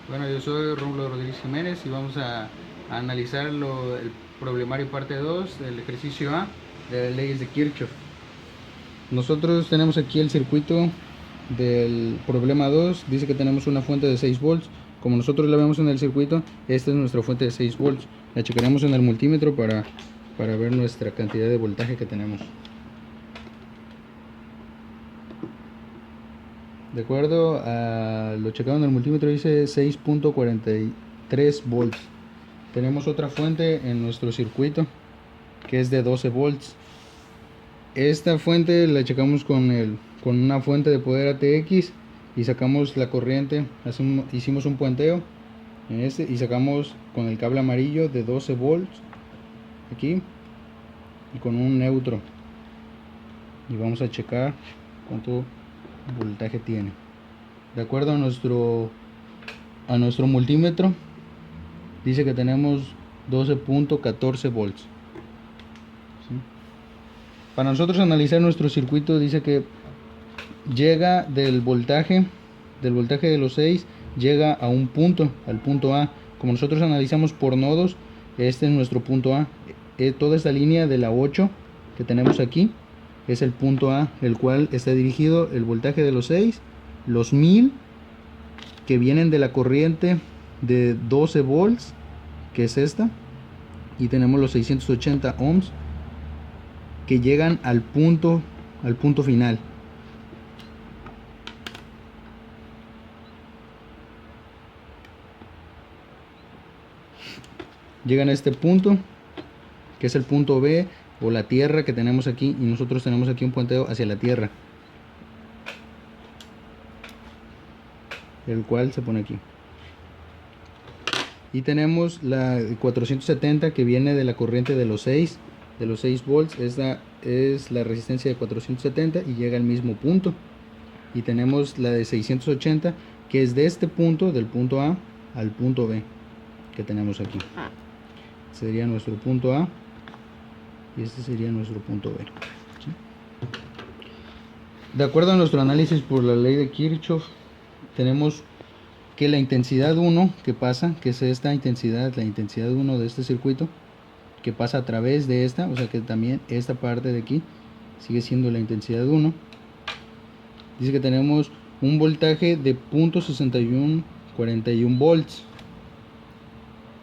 Bueno, yo soy Rómulo Rodríguez Jiménez y vamos a analizar el problemario parte 2 del ejercicio A de las leyes de Kirchhoff. Nosotros tenemos aquí el circuito del problema 2. Dice que tenemos una fuente de 6 volts. Como nosotros la vemos en el circuito, esta es nuestra fuente de 6 volts. La checaremos en el multímetro para ver nuestra cantidad de voltaje que tenemos. De acuerdo a lo checado en el multímetro, dice 6.43 volts. Tenemos otra fuente en nuestro circuito que es de 12 volts. Esta fuente la checamos con una fuente de poder ATX y sacamos la corriente. Hicimos un puenteo en y sacamos con el cable amarillo de 12 volts aquí y con un neutro, y vamos a checar cuánto voltaje tiene. De acuerdo a nuestro multímetro, dice que tenemos 12.14 volts. ¿Sí? Para nosotros analizar nuestro circuito, dice que llega del voltaje de los 6, llega a un punto, al punto A. Como nosotros analizamos por nodos, este es nuestro punto A. Toda esta línea de la 8 que tenemos aquí es el punto A, el cual está dirigido el voltaje de los 6, los 1000 que vienen de la corriente de 12 volts, que es esta, y tenemos los 680 ohms que llegan al punto final. Llegan a este punto, que es el punto B, o la tierra que tenemos aquí, y nosotros tenemos aquí un puenteo hacia la tierra, el cual se pone aquí. Y tenemos la 470 que viene de la corriente de los 6 volts. Esta es la resistencia de 470 y llega al mismo punto. Y tenemos la de 680 que es de este punto, del punto A al punto B, que tenemos aquí. Sería nuestro punto A y este sería nuestro punto B. ¿Sí? De acuerdo a nuestro análisis por la ley de Kirchhoff, tenemos que la intensidad 1 que pasa, que es esta intensidad, la intensidad 1 de este circuito, que pasa a través de esta, o sea que también esta parte de aquí sigue siendo la intensidad 1. Dice que tenemos un voltaje de 0.6141 volts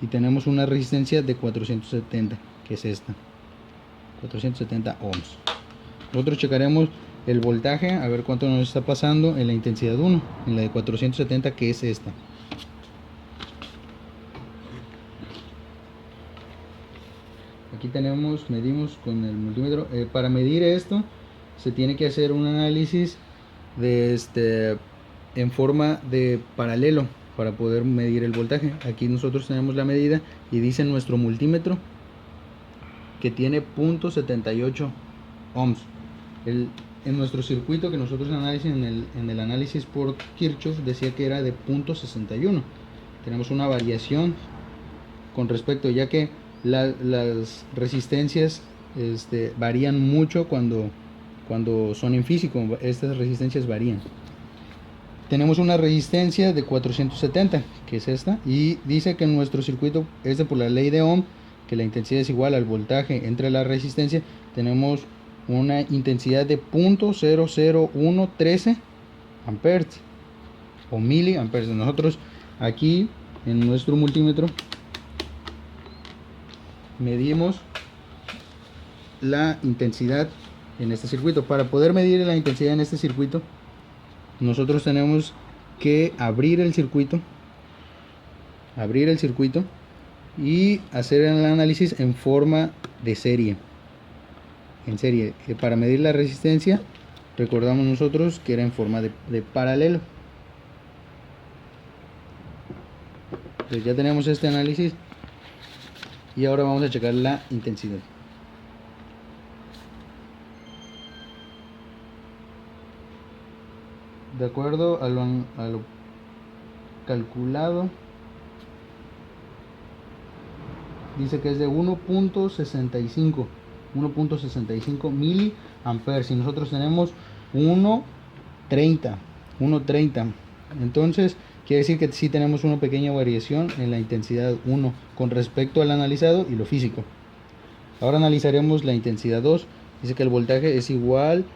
y tenemos una resistencia de 470, que es esta, 470 ohms. Nosotros checaremos el voltaje a ver cuánto nos está pasando en la intensidad 1, en la de 470, que es esta. Aquí medimos con el multímetro. Para medir esto se tiene que hacer un análisis en forma de paralelo para poder medir el voltaje. Aquí nosotros tenemos la medida y dice nuestro multímetro que tiene 0.78 ohms. En nuestro circuito que nosotros analizamos en el análisis por Kirchhoff decía que era de 0.61. Tenemos una variación con respecto, ya que las resistencias varían mucho cuando son en físico. Estas resistencias varían. Tenemos una resistencia de 470, que es esta, y dice que en nuestro circuito por la ley de Ohm, que la intensidad es igual al voltaje entre la resistencia. Tenemos una intensidad de 0.00113 amperes o miliamperes. Nosotros aquí en nuestro multímetro medimos la intensidad en este circuito. Para poder medir la intensidad en este circuito, nosotros tenemos que abrir el circuito y hacer el análisis en forma de serie. Para medir la resistencia, recordamos nosotros que era en forma de paralelo. Entonces ya tenemos este análisis y ahora vamos a checar la intensidad. De acuerdo a lo calculado, dice que es de 1.65 miliamperes y nosotros tenemos 1.30. Entonces Quiere decir que sí tenemos una pequeña variación en la intensidad 1 con respecto al analizado y lo físico. Ahora analizaremos la intensidad 2. Dice que el voltaje es igual,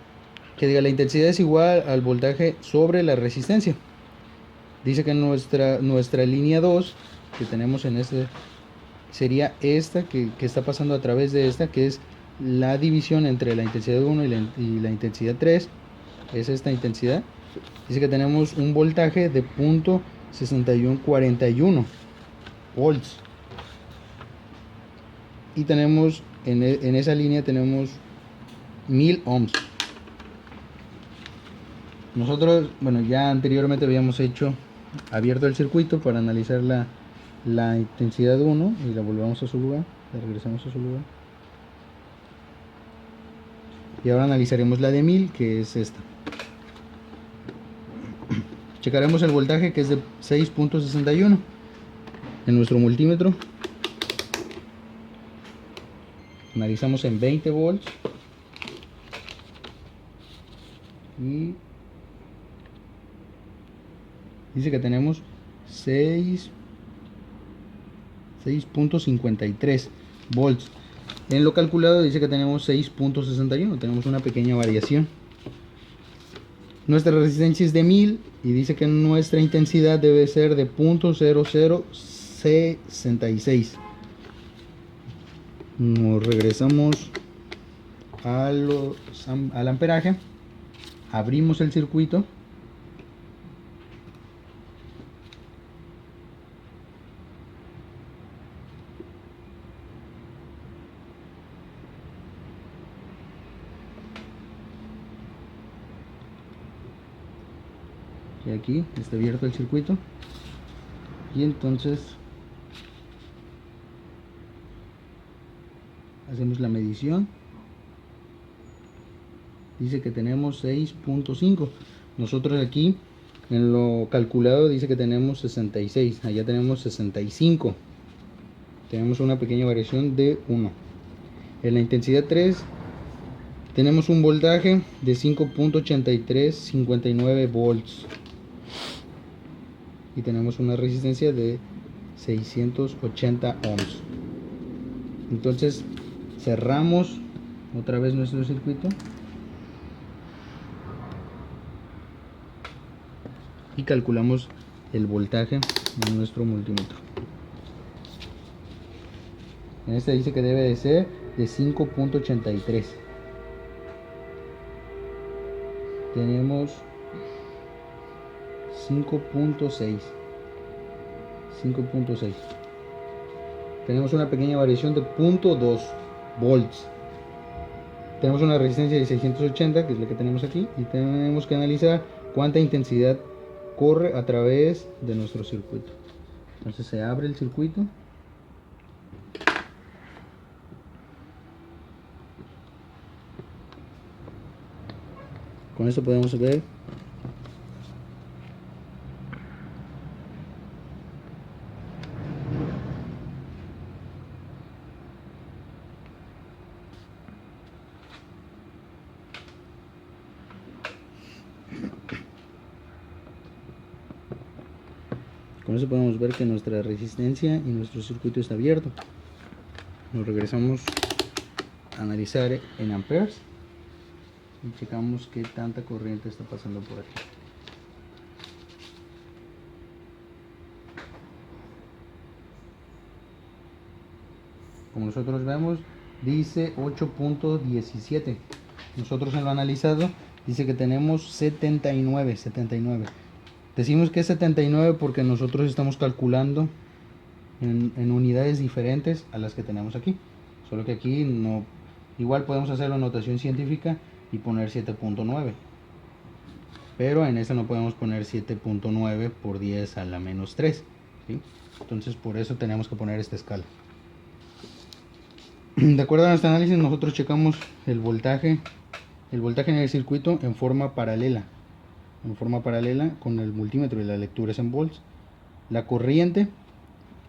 la intensidad es igual al voltaje sobre la resistencia. Dice que nuestra línea 2 que tenemos en este sería esta que está pasando a través de esta, que es la división entre la intensidad 1 y la intensidad 3. Es esta intensidad. Dice que tenemos un voltaje de 0.6141 volts. Y tenemos en esa línea tenemos 1000 ohms. Nosotros, bueno, ya anteriormente habíamos abierto el circuito para analizar la intensidad 1 y la volvemos a su lugar, la regresamos a su lugar. Y ahora analizaremos la de 1000, que es esta. Checaremos el voltaje, que es de 6.61 en nuestro multímetro. Analizamos en 20 volts y dice que tenemos 6.53 volts. En lo calculado dice que tenemos 6.61, tenemos una pequeña variación. Nuestra resistencia es de 1000 y dice que nuestra intensidad debe ser de 0.0066. Nos regresamos al amperaje, abrimos el circuito y aquí está abierto el circuito y entonces hacemos la medición. Dice que tenemos 6.5. Nosotros aquí en lo calculado dice que tenemos 66, allá tenemos 65. Tenemos una pequeña variación de 1. En la intensidad 3 tenemos un voltaje de 5.8359 volts y tenemos una resistencia de 680 ohms. Entonces cerramos otra vez nuestro circuito y calculamos el voltaje en nuestro multímetro. En este dice que debe de ser de 5.83. Tenemos 5.6. Tenemos una pequeña variación de 0.2 volts. Tenemos una resistencia de 680, que es la que tenemos aquí, y tenemos que analizar cuánta intensidad corre a través de nuestro circuito. Entonces se abre el circuito. Con esto podemos ver que nuestra resistencia y nuestro circuito está abierto. Nos regresamos a analizar en amperes y checamos qué tanta corriente está pasando por aquí. Como nosotros vemos, dice 8.17. Nosotros en lo analizado dice que tenemos 79. Decimos que es 79 porque nosotros estamos calculando en unidades diferentes a las que tenemos aquí. Solo que aquí no, igual podemos hacer la notación científica y poner 7.9. Pero en esta no podemos poner 7.9 por 10 a la menos 3. ¿Sí? Entonces por eso tenemos que poner esta escala. De acuerdo a nuestro análisis, nosotros checamos el voltaje en el circuito en forma paralela con el multímetro y la lectura es en volts. La corriente,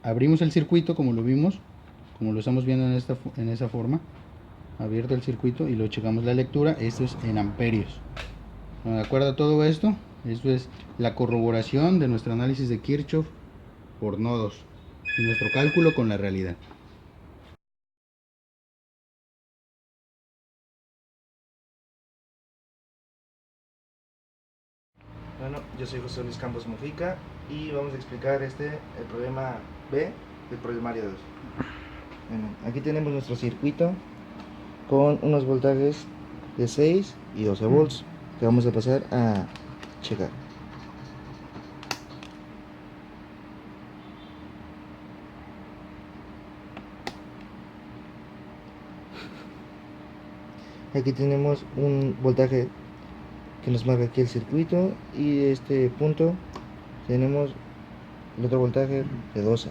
abrimos el circuito como lo vimos, como lo estamos viendo en esa forma, abierto el circuito y lo checamos la lectura, esto es en amperios. Bueno, de acuerdo a todo esto, Eso es la corroboración de nuestro análisis de Kirchhoff por nodos y nuestro cálculo con la realidad. Bueno, yo soy José Luis Campos Mujica y vamos a explicar el problema B del problemario 2. Bueno, aquí tenemos nuestro circuito con unos voltajes de 6 y 12 volts que vamos a pasar a checar. Aquí tenemos un voltaje que nos marca aquí el circuito y de este punto tenemos el otro voltaje de 12.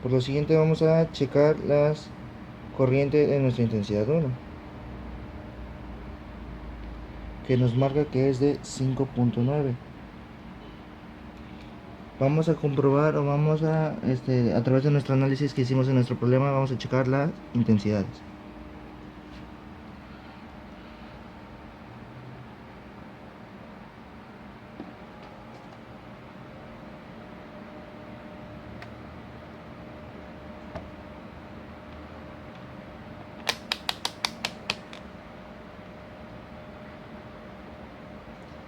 Por lo siguiente vamos a checar las corrientes de nuestra intensidad 1, que nos marca que es de 5.9. Vamos a comprobar o vamos a través de nuestro análisis que hicimos en nuestro problema, vamos a checar las intensidades.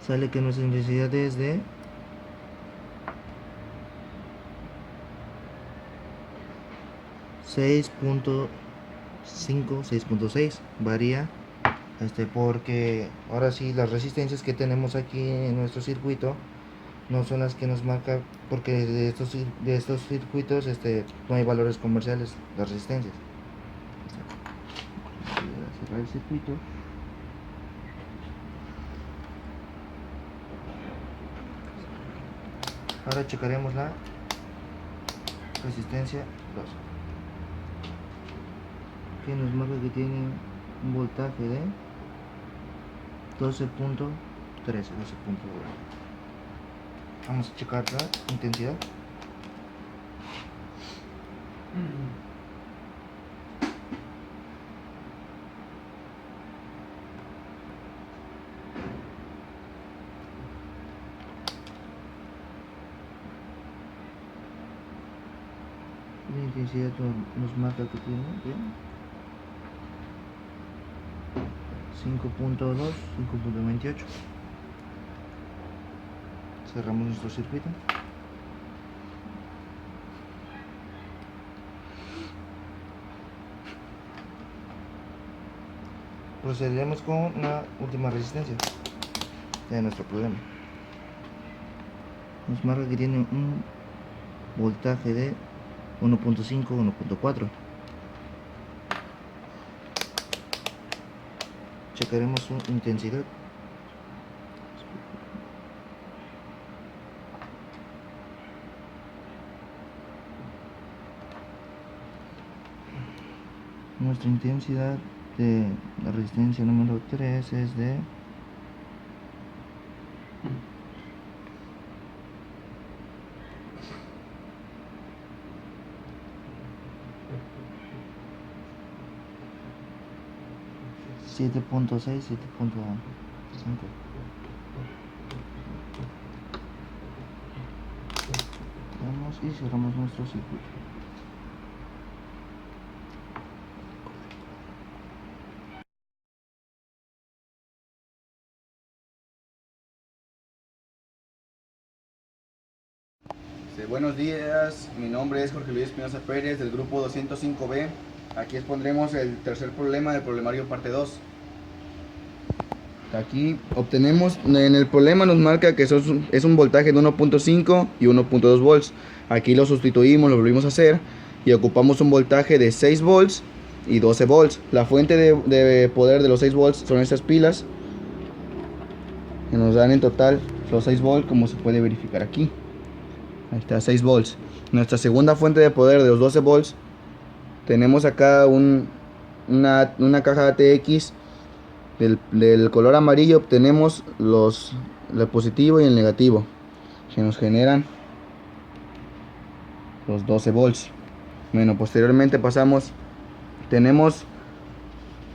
Sale que nuestra intensidad es de 6.5, 6.6. Varía porque ahora sí las resistencias que tenemos aquí en nuestro circuito no son las que nos marca, porque de estos circuitos no hay valores comerciales, las resistencias. Voy a cerrar el circuito. Ahora checaremos la resistencia 2, que nos marca que tiene un voltaje de 12.13, 12.2. Vamos a checar la intensidad. La intensidad nos marca que tiene 5.2, 5.28. Cerramos nuestro circuito. Procederemos con la última resistencia de nuestro problema. Nos marca que tiene un voltaje de 1.5, 1.4. Checaremos su intensidad. Nuestra intensidad de la resistencia número 3 es de 7.6, 7.5. Vamos y cerramos nuestro circuito. Buenos días, mi nombre es Jorge Luis Espinosa Pérez del grupo 205B. Aquí expondremos el tercer problema del problemario parte 2. Aquí obtenemos, en el problema nos marca que es un voltaje de 1.5 y 1.2 volts. Aquí lo sustituimos, lo volvimos a hacer y ocupamos un voltaje de 6 volts y 12 volts. La fuente de poder de los 6 volts son estas pilas que nos dan en total los 6 volts, como se puede verificar aquí. Ahí está, 6 volts. Nuestra segunda fuente de poder de los 12 volts, tenemos acá una caja ATX del color amarillo. Obtenemos el positivo y el negativo, que nos generan los 12 volts. Bueno, posteriormente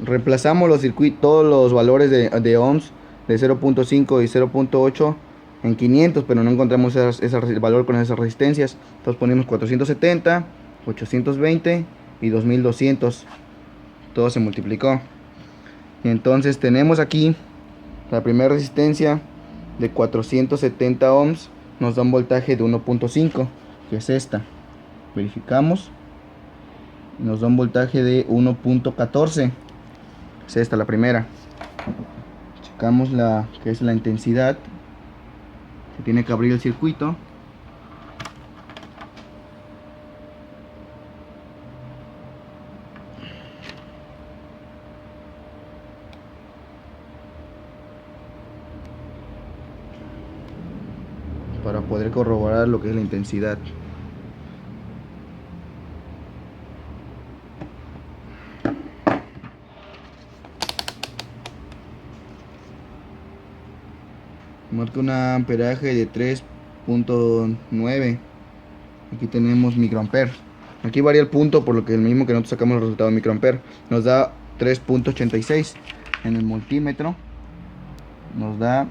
reemplazamos los circuitos, todos los valores de ohms de 0.5 y 0.8 en 500, pero no encontramos el valor con esas resistencias. Entonces ponemos 470, 820 y 2200. Todo se multiplicó. Y entonces tenemos aquí la primera resistencia de 470 ohms. Nos da un voltaje de 1.5, que es esta. Verificamos. Nos da un voltaje de 1.14. Es esta la primera. Checamos la que es la intensidad. Se tiene que abrir el circuito. Para poder corroborar lo que es la intensidad. Marca un amperaje de 3.9. Aquí tenemos microamperes. Aquí varía el punto, por lo que el mismo que nosotros sacamos el resultado de microamperes. Nos da 3.86. En el multímetro nos da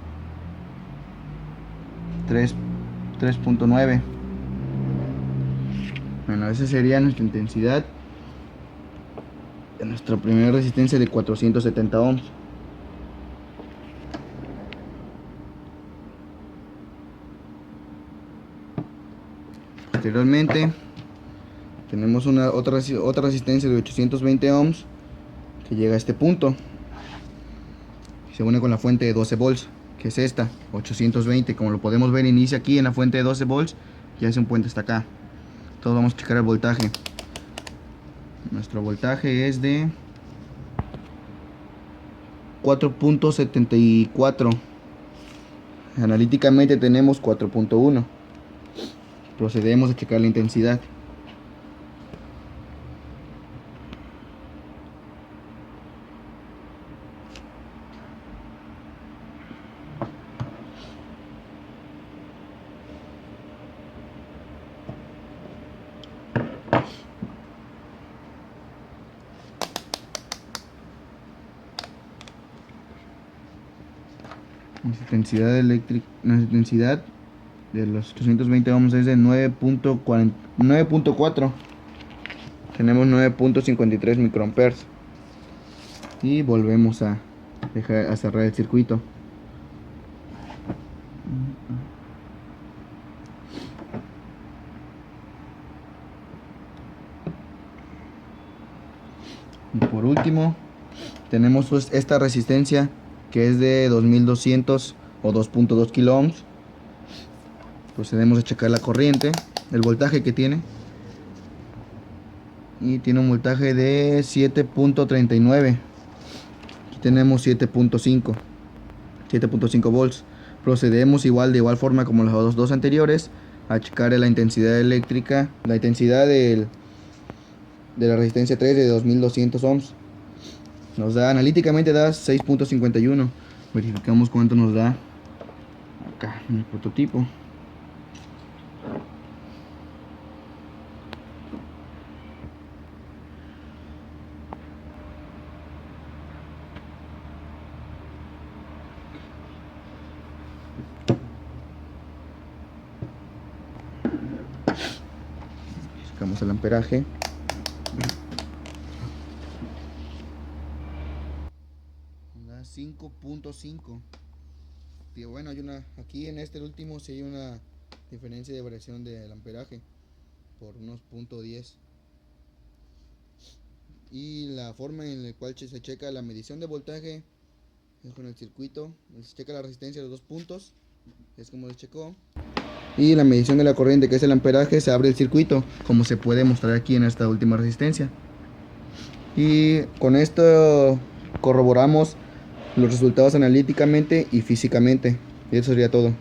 3.9. Bueno, esa sería nuestra intensidad de nuestra primera resistencia de 470 ohms. Posteriormente tenemos otra resistencia de 820 ohms que llega a este punto. Se une con la fuente de 12 volts, que es esta, 820. Como lo podemos ver, inicia aquí en la fuente de 12 volts y hace un puente hasta acá. Entonces vamos a checar el voltaje. Nuestro voltaje es de 4.74. Analíticamente tenemos 4.1. Procedemos a checar la intensidad. Nuestra intensidad de los 820 ohms es de 9.4. Tenemos 9.53 microamperes. Y volvemos a cerrar el circuito. Y por último tenemos esta resistencia, que es de 2200 o 2.2 kilo ohms. Procedemos a checar la corriente, el voltaje que tiene, y tiene un voltaje de 7.39. Aquí tenemos 7.5 volts. Procedemos de igual forma como los dos anteriores a checar la intensidad eléctrica, la intensidad de la resistencia 3 de 2200 ohms. Nos da, analíticamente da 6.51. Verificamos cuánto nos da acá en el prototipo. Sacamos el amperaje. Da 5.5. Bueno, aquí en este último sí hay una diferencia de variación del amperaje por unos 0.10. Y la forma en la cual se checa la medición de voltaje es con el circuito. Se checa la resistencia de los dos puntos, es como se checó. Y la medición de la corriente, que es el amperaje, se abre el circuito, como se puede mostrar aquí en esta última resistencia. Y con esto corroboramos los resultados analíticamente y físicamente. Y eso sería todo.